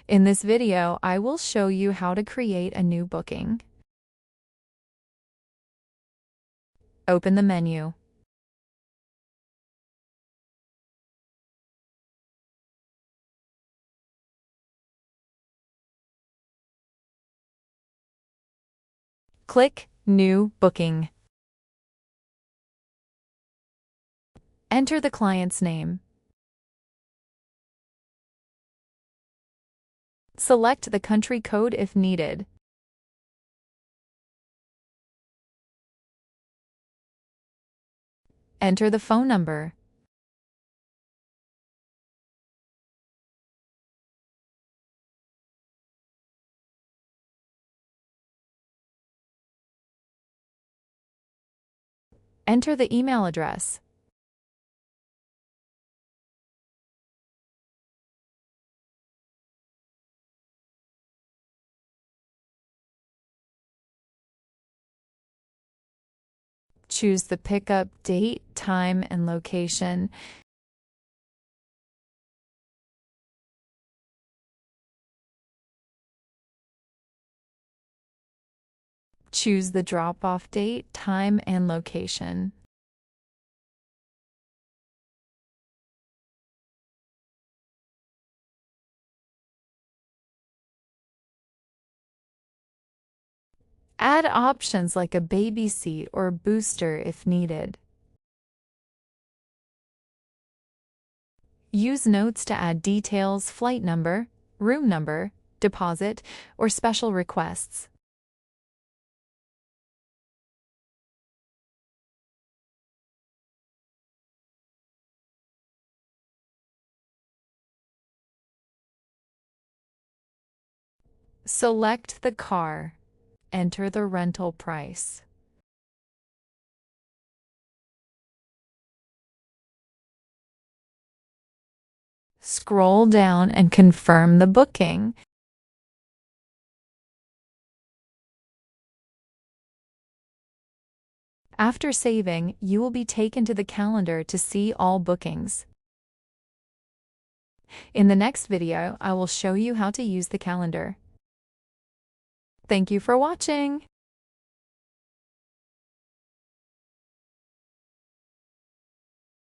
In this video, I will show you how to create a new booking. Open the menu. Click New Booking. Enter the client's name. Select the country code if needed. Enter the phone number. Enter the email address. Choose the pickup date, time, and location. Choose the drop-off date, time, and location. Add options like a baby seat or booster if needed. Use notes to add details, flight number, room number, deposit, or special requests. Select the car. Enter the rental price. Scroll down and confirm the booking. After saving, you will be taken to the calendar to see all bookings. In the next video, I will show you how to use the calendar. Thank you for watching.